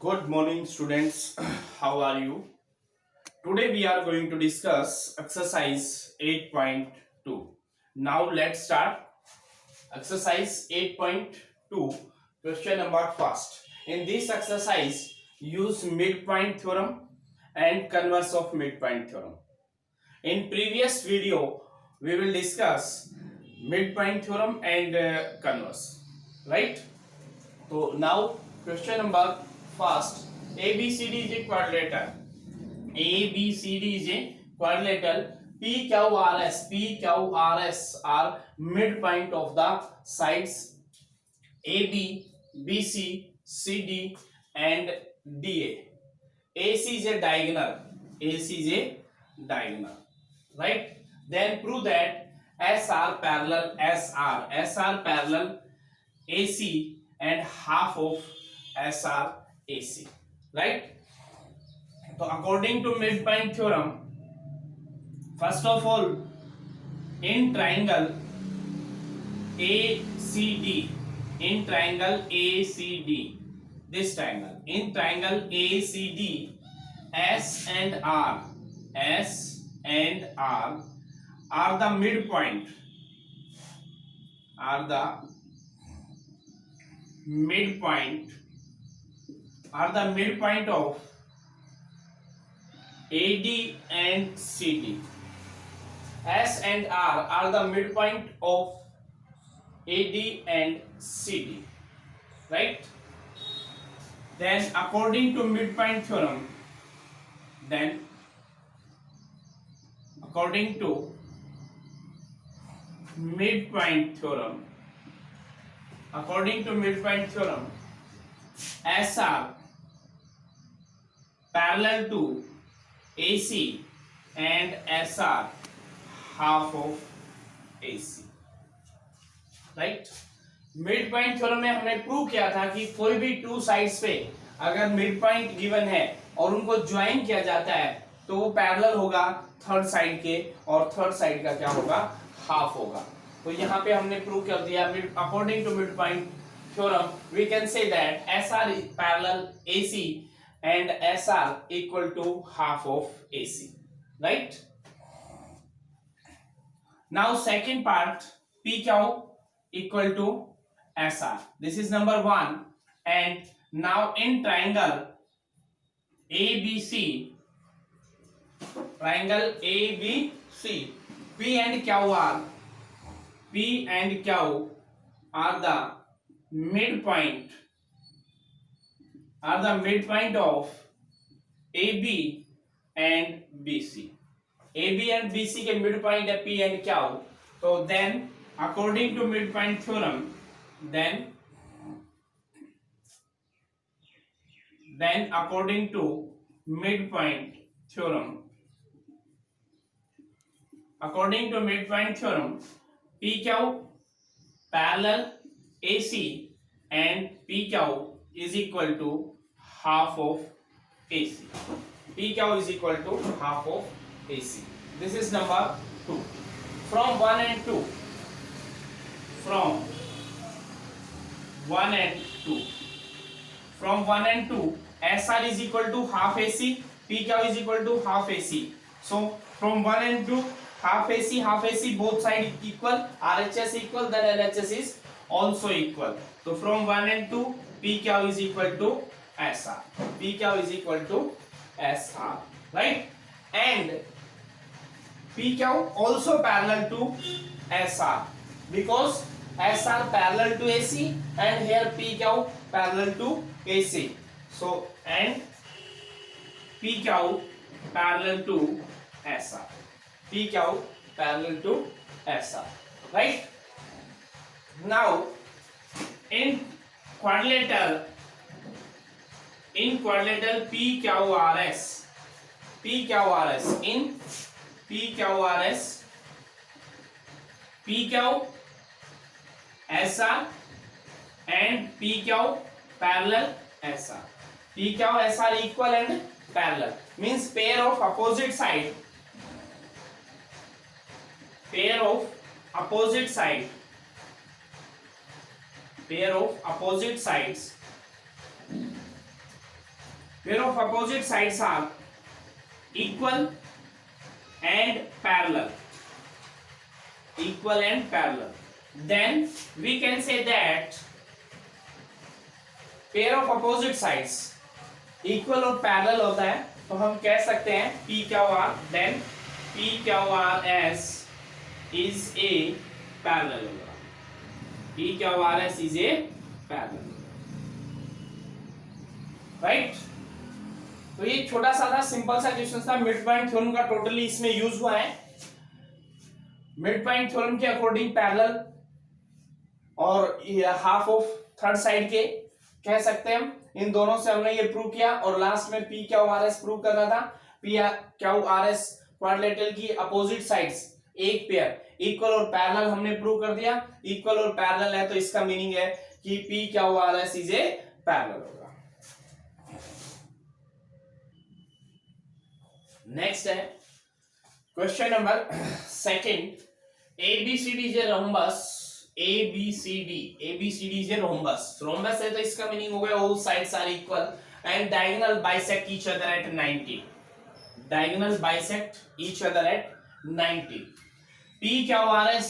Good morning, students. How are you? Today we are going to discuss exercise 8.2. Now let's start exercise 8.2. Question number first. In this exercise, use midpoint theorem and converse of midpoint theorem. In previous video, we will discuss midpoint theorem and converse. Right? So now question number first. ABCD is a quadrilateral. ABCD is a quadrilateral. PQRS are midpoint of the sides AB, BC, CD and DA. AC is a diagonal. AC is a diagonal. Right? Then prove that SR parallel SR parallel AC and half of SR AC. Right? So according to midpoint theorem, first of all, in triangle ACD, in triangle ACD, this triangle, in triangle ACD, S and R are the midpoint, are the midpoint, are the midpoint of AD and CD. S and R are the midpoint of AD and CD. Right? Then according to midpoint theorem, according to midpoint theorem, SR parallel to AC and SR half of AC. Right? Mid point theorem में हमने prove किया था कि कोई भी two sides पे अगर mid point given है और उनको ज्वाइन किया जाता है तो वो पैरेलल होगा थर्ड साइड के, और थर्ड साइड का क्या होगा? हाफ होगा. तो यहाँ पे हमने प्रूव कर दिया according to mid point theorem we can say that SR parallel AC and SR equal to half of AC. Right? Now second part, PQ equal to SR. This is number 1. And now in triangle ABC, P and Q are the midpoint, of AB and BC. AB and BC के midpoint है P and Q. So then according to midpoint theorem, then according to midpoint theorem, PQ parallel AC and PQ is equal to half of AC. PQ is equal to half of AC. This is number 2. From 1 and 2. From 1 and 2, SR is equal to half AC, PQ is equal to half AC. So from 1 and 2, half AC, both sides equal, RHS equal, then LHS is also equal. So from 1 and 2, PQ is equal to SR. Right? And PQ also parallel to SR because SR parallel to AC and here PQ parallel to AC. So and PQ parallel to SR. Right? Now in quadrilateral PQRS, in PQRS, PQ SR and PQ parallel SR. PQ SR equal and parallel means pair of opposite side. Pair of opposite sides pair of opposite sides are equal and parallel, equal and parallel, then we can say that pair of opposite sides equal और parallel होता है, तो हम कह सकते हैं P Q R, then P Q R S is a parallel होगा, P Q R S is a parallel, right. तो ये छोटा सा था, सिंपल सा क्वेश्चन था, मिड पॉइंट थ्योरम का टोटली इसमें यूज हुआ है। मिड पॉइंट थ्योरम के अकॉर्डिंग पैरेलल और हाफ ऑफ थर्ड साइड के कह सकते हैं हम, इन दोनों से हमने ये प्रूव किया, और लास्ट में P Q R S prove करना था। P Q R S quadrilateral की अपोजिट साइड्स एक पेयर इक्वल और पैरेलल हमने प्रूव कर दिया। इक्वल और पैरेलल है तो इसका मीनिंग है कि P Q R S is a parallel होगा। नेक्स्ट है question number second, ABCD is a rhombus, ABCD is a rhombus, rhombus है तो इसका मीनिंग हो गया all sides are equal and diagonal bisect each other at 90, diagonal bisect each other at 90, PQRS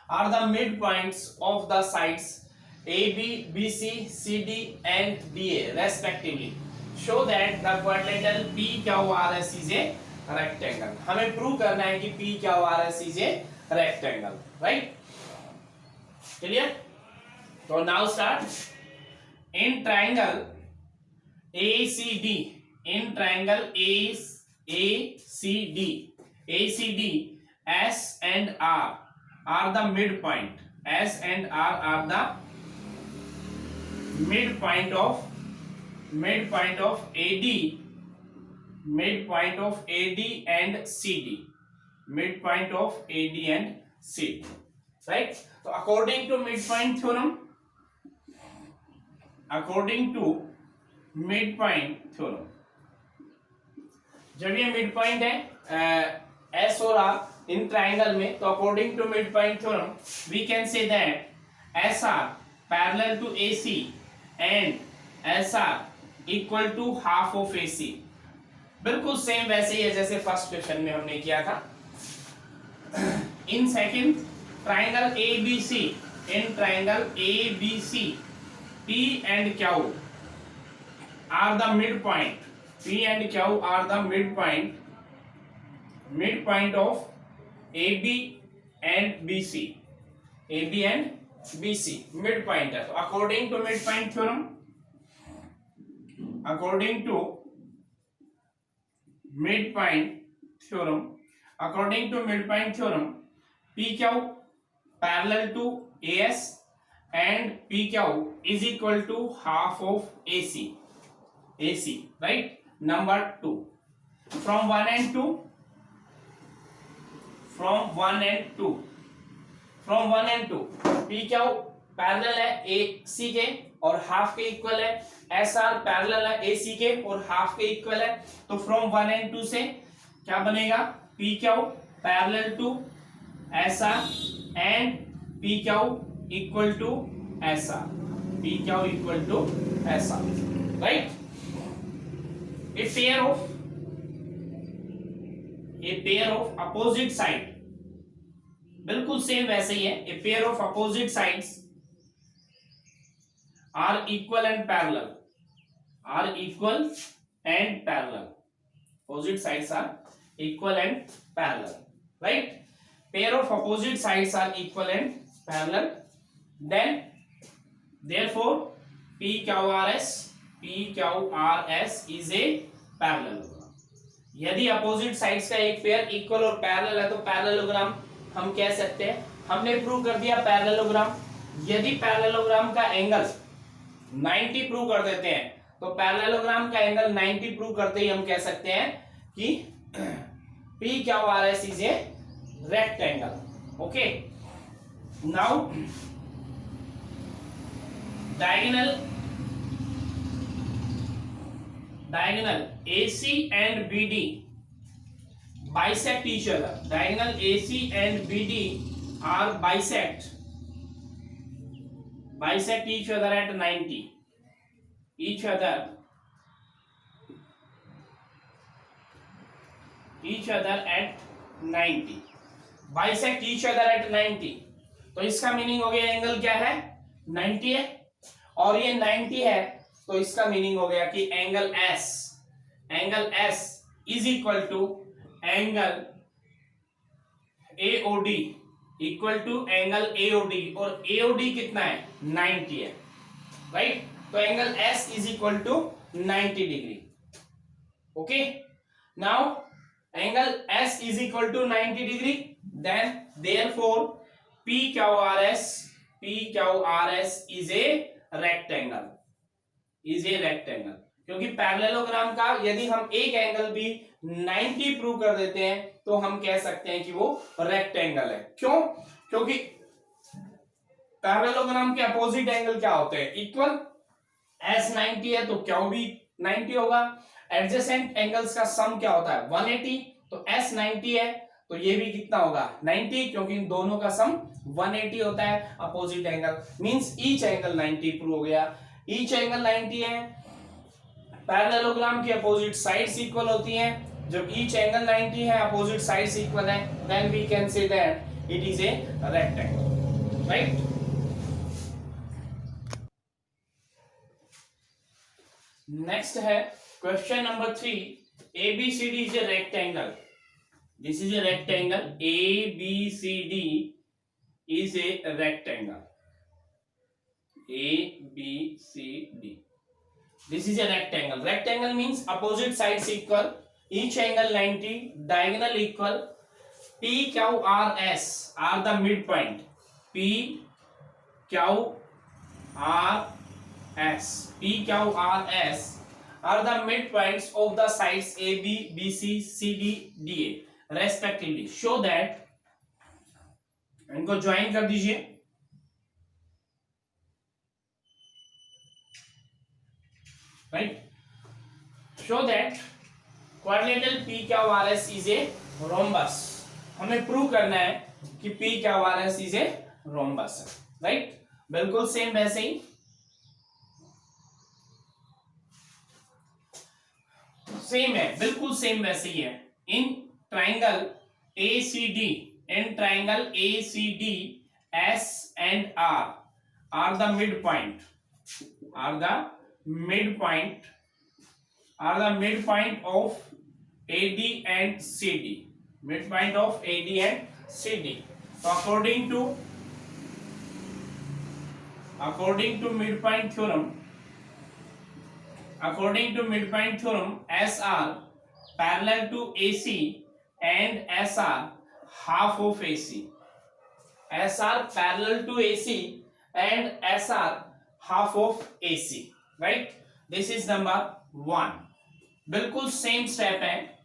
are the midpoints of the sides AB, BC, CD and DA respectively, show that the quadrilateral PQRS is a rectangle। हमें prove करना है कि PQRS is a rectangle, right? Clear? तो now start. In triangle ACD, in triangle ACD, S and R are the midpoint, S and R are the midpoint of AD, midpoint of AD and CD, midpoint of AD and CD, right? So according to midpoint theorem, जब ये midpoint है S और R in triangle में, तो according to midpoint theorem we can say that SR parallel to AC and SR equal to half of AC। बिल्कुल same वैसे ही है जैसे फर्स्ट क्वेश्चन में हमने किया था। In second triangle ABC, in triangle ABC P and Q are the midpoint, P and Q are the midpoint of AB and BC, AB and BC midpoint है। तो according to midpoint theorem, according to midpoint theorem, PQ parallel to AS and PQ is equal to half of AC, right? Number 2, from 1 and 2, PQ parallel है AC के और half के equal है, SR parallel है AC के और half के equal है। तो फ्रॉम 1 and 2 से क्या बनेगा? PQ parallel to SR and PQ equal to SR, PQ equal to SR, right? A pair of opposite side, बिल्कुल सेम वैसे ही है। A pair of opposite sides are equal and parallel, opposite sides are equal and parallel, right? Pair of opposite sides are equal and parallel, then therefore PQRS is a parallel। यदि opposite sides का एक pair equal और parallel है तो parallelogram हम कह सकते हैं। हमने प्रूव कर दिया पैरेललोग्राम। यदि पैरेललोग्राम का एंगल 90 प्रूव कर देते हैं तो पैरेललोग्राम का एंगल 90 प्रूव करते ही हम कह सकते हैं कि PQRS is a rectangle, okay? Now diagonal AC and BD bisect each other, diagonal AC and BD are bisect each other at 90, each other at 90, bisect each other at 90। तो इसका meaning हो गया एंगल क्या है 90 है और ये 90 है, तो इसका मीनिंग हो गया कि angle S is equal to angle AOD equal to angle AOD, और AOD कितना है 90 है, राइट। तो angle S is equal to 90 degree. Okay, now angle S is equal to 90 degree, then therefore PQRS is a rectangle, क्योंकि parallelogram का यदि हम एक एंगल भी 90 प्रूव कर देते हैं तो हम कह सकते हैं कि वो रेक्टेंगल है। क्यों? क्योंकि पैरेललोग्राम के अपोजिट एंगल क्या होते हैं इक्वल। S 90 है तो क्या भी 90 होगा। एडजेसेंट एंगल्स का सम क्या होता है 180, तो S 90 है तो ये भी कितना होगा 90, क्योंकि इन दोनों का सम 180 होता है opposite angle, means each angle 90 prove हो गया। ईच एंगल 90 है, पैरेललोग्राम की अपोजिट साइड्स इक्वल होती हैं। जब ईच एंगल 90 है, अपोजिट साइड्स इक्वल है, then we can say that it is a rectangle, right. Next है question number 3, ABCD is a rectangle. This is a rectangle, ABCD is a rectangle, ABCD. This is a rectangle. Rectangle means opposite sides equal, each angle 90, diagonal equal. PQRS are the midpoint. PQRS are the midpoints of the sides AB, BC, CD, DA respectively. Show that, इनको join कर दीजिए, right. Show that quadrilateral PQRS is a rhombus. हमें prove करना है कि PQRS is a rhombus है, right. बिल्कुल same वैसे ही सेम है, बिल्कुल सेम वैसे ही है। इन triangle ACD, in triangle ACD, S and R are the midpoint of AD and CD, so according to midpoint theorem, SR parallel to AC and SR half of AC, SR parallel to AC and SR half of AC, right? This is number 1। बिल्कुल same step है,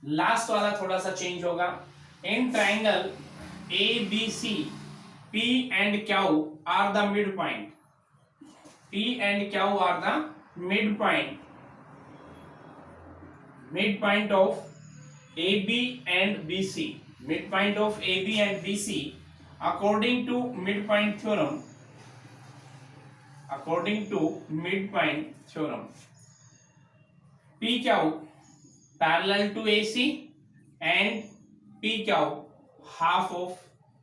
last वाला थोड़ा सा change होगा। In triangle ABC, P and Q are the midpoint, midpoint of AB and BC, according to midpoint theorem, PQ parallel to AC and PQ half of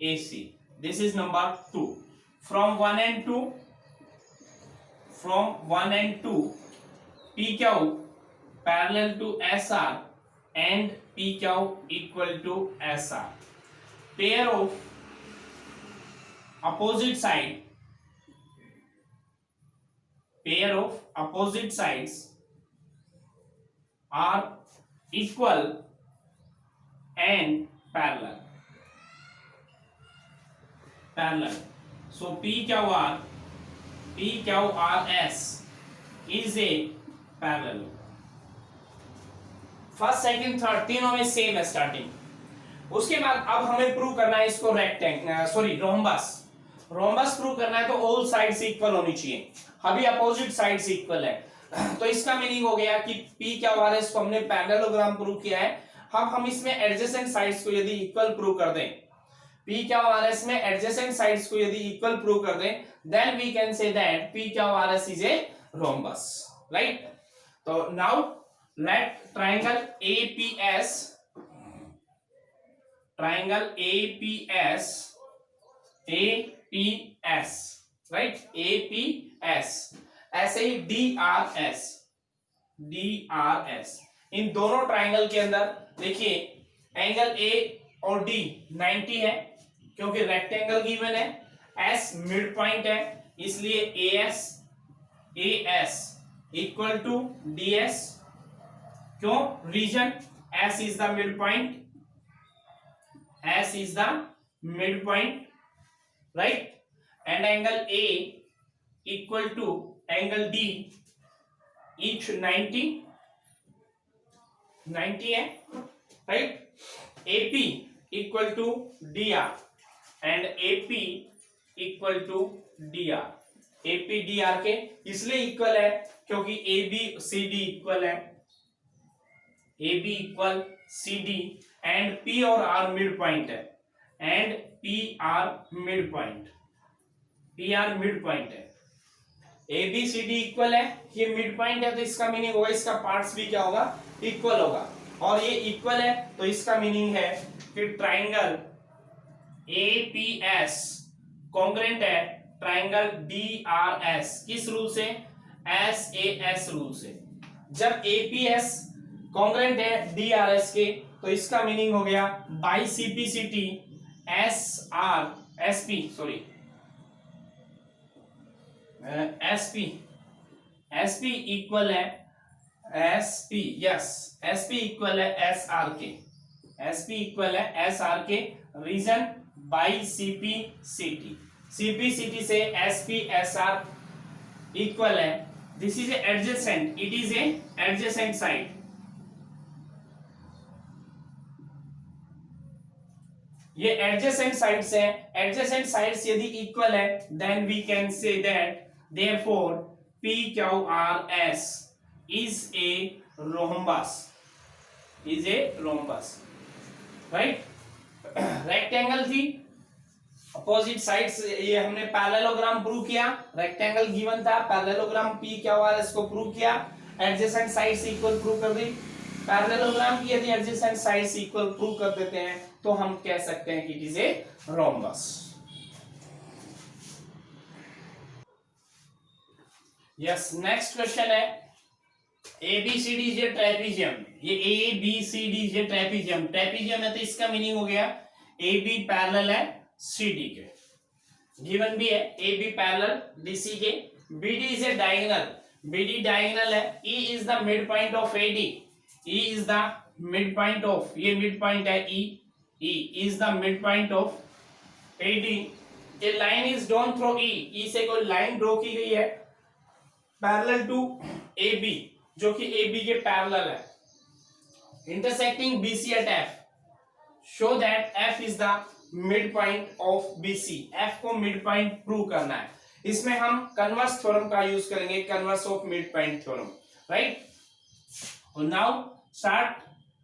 AC. This is number 2। From 1 and 2 PQ parallel to SR and PQ equal to SR. Pair of opposite sides are equal and parallel. So PQRS is a parallel। First second third तीनों में same है starting. उसके बाद अब हमें prove करना है इसको रोम्बस प्रूव करना है, तो ऑल साइड्स इक्वल होनी चाहिए। अभी अपोजिट साइड्स इक्वल है, तो इसका मीनिंग हो गया कि PQRS को हमने पैरेललोग्राम प्रूव किया है। अब हम इसमें एडजेसेंट साइड्स को यदि इक्वल प्रूव कर दें, PQRS में एडजेसेंट साइड्स को यदि इक्वल प्रूव कर दें, then we can say that PQRS is a rhombus, right? So now let triangle APS, triangle APS, APS, right? APS, ऐसे ही DRS, DRS, इन दोनों ट्राइंगल के अंदर देखिए एंगल ए और डी 90 है क्योंकि रेक्टेंगल गिवन है, एस मिड पॉइंट है इसलिए एएस इक्वल टू डीएस, क्यों? Reason S is the mid point, S is the mid point, right? And angle A equal to angle D, each 90 है, right? AP equal to DR and AP equal to DR, AP DR के इसलिए equal है क्योंकि AB CD equal है, AB equal CD and P और R mid point है, and PR mid point, PR mid point है, ABCD equal है, ये मिड पॉइंट है तो इसका मीनिंग होगा इसका पार्ट्स भी क्या होगा? इक्वल होगा, और ये इक्वल है तो इसका मीनिंग है कि ट्राइंगल APS कॉन्ग्रुएंट है ट्राइंगल DRS, किस रूल से? SAS रूल से। जब APS कॉन्ग्रुएंट है DRS के तो इसका मीनिंग हो गया बाई CPCT SP इक्वल है SP, यस, SP इक्वल है SR के, SP इक्वल है SR के, रीजन बाई CPCT से SP SR इक्वल है, this is adjacent, it is a adjacent side, ये एडजेसेंट साइड्स है, एडजेसेंट साइड्स यदि इक्वल है then we can say that therefore PQRS is a rhombus, right? Rectangle थी, opposite sides, ये हमने parallelogram prove किया, rectangle given था, parallelogram PQRS को प्रूव किया, एडजेसेंट साइड्स इक्वल प्रूव कर दी, पैरेललोग्राम की यदि एडजेसेंट साइड्स इक्वल प्रूव कर देते हैं तो हम कह सकते हैं कि it is a rhombus. Yes, next question है ABCD इज ए ट्रेपीजियम, ये ABCD is A trapezium, trapezium है तो इसका मीनिंग हो गया AB पैरेलल है CD के, गिवन भी है AB पैरेलल DC के, BD is a diagonal, BD diagonal है, E is the mid point of AD, E is the mid point of, ये मिड पॉइंट है E is the mid point of AD, A line is drawn through E से कोई line draw की गई है parallel to AB, जो कि AB के पैरेलल है, intersecting BC at F, show that F is the mid point of BC, F को मिड पॉइंट प्रूव करना है, इसमें हम कन्वर्स थ्योरम का यूज करेंगे, converse of mid point theorem, right? Now start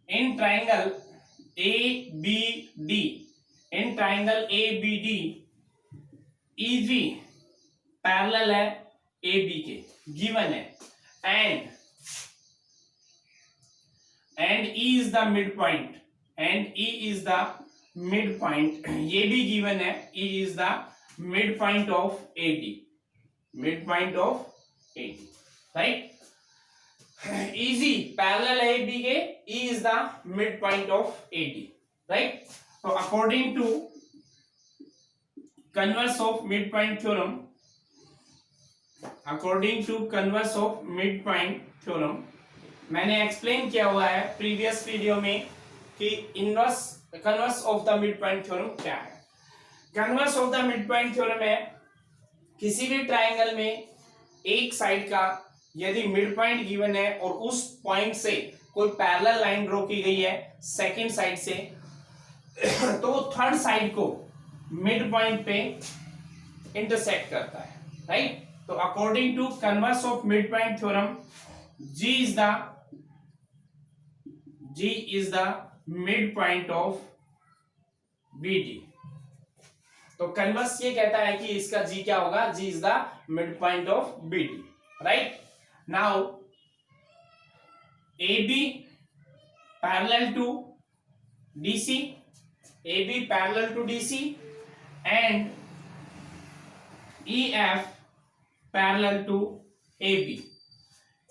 in triangle ABD, in triangle ABD EG parallel है AB के, given है, and E is the mid point, and E is the mid point, ये भी given है, E is the mid point of AD, mid point of AD, right? E G parallel है AB के, E is the mid point of AD, right? तो according to converse of mid point theorem, according to converse of mid point theorem, मैंने explain किया हुआ है previous video में कि inverse converse of the mid point theorem क्या है। Converse of the mid point theorem है किसी भी ट्राइंगल में एक साइड का यदि मिड पॉइंट गिवन है और उस पॉइंट से कोई पैरेलल लाइन ड्रॉ की गई है सेकंड साइड से, तो थर्ड साइड को मिड पॉइंट पे इंटरसेक्ट करता है, राइट? तो according to converse of mid point theorem, G is the mid point of BD। तो कन्वर्स ये कहता है कि इसका G क्या होगा? G is the mid point of BD, right? Now AB parallel to DC, AB parallel to DC, and EF parallel to AB.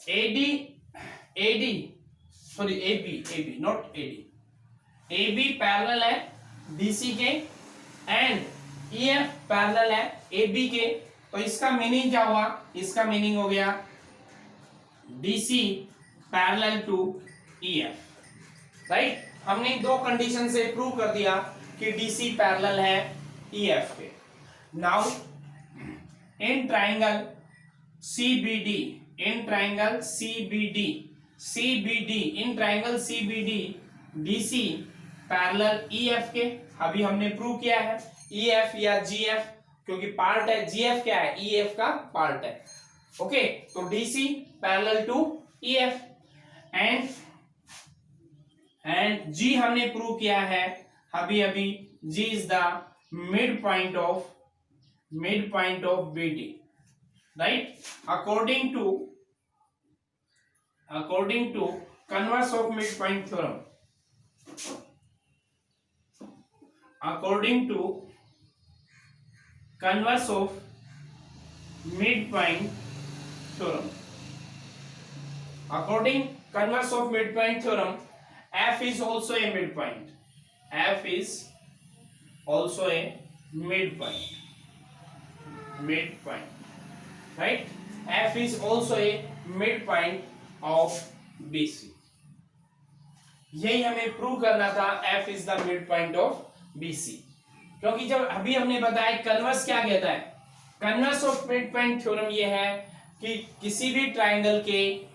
AB not AD. AB parallel है DC के एंड EF parallel है AB के, तो इसका meaning क्या हुआ? इसका meaning हो गया DC parallel to EF, right? हमने दो कंडीशन से प्रूव कर दिया कि DC पैरेलल है EF के. Now in triangle CBD, in triangle CBD DC parallel EF के. अभी हमने प्रूव किया है EF या GF, क्योंकि पार्ट है, GF क्या है? EF का पार्ट है. ओके, तो DC parallel to EF and G हमने प्रूव किया है अभी G is the mid point of BD, right? According to converse of mid point theorem, according to converse of mid point theorem, according converse of mid point theorem, F is also a midpoint. F is also a midpoint. Right? F is also a midpoint of BC. यही हमें prove करना था, F is the midpoint of BC. क्योंकि जब अभी हमने बताया converse क्या कहता है, कन्वर्स ऑफ मिडपॉइंट थ्योरम ये है कि किसी भी ट्राइंगल के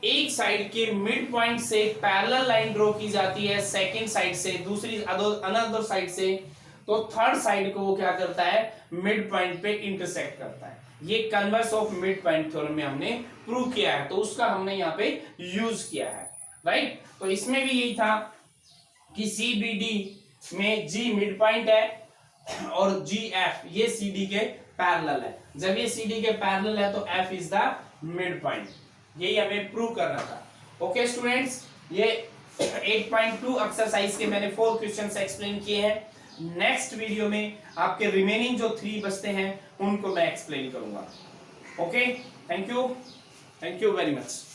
एक साइड के मिड पॉइंट से पैरेलल लाइन ड्रॉ की जाती है सेकंड साइड से, दूसरी अनदर साइड से, तो थर्ड साइड को वो क्या करता है? मिड पॉइंट पे इंटरसेक्ट करता है. ये converse of mid point theorem में हमने प्रूव किया है, तो उसका हमने यहाँ पे यूज किया है, राइट? तो इसमें भी यही था कि CBD में G मिड पॉइंट है और GF ये CD के पैरेलल है. जब ये CD के पैरेलल है तो F is the mid point. यही हमें प्रूव करना था. ओके स्टूडेंट्स, ये 8.2 एक्सरसाइज के मैंने 4 क्वेश्चंस एक्सप्लेन किए हैं. नेक्स्ट वीडियो में आपके रिमेनिंग जो 3 बचते हैं उनको मैं एक्सप्लेन करूंगा. Okay, thank you very much.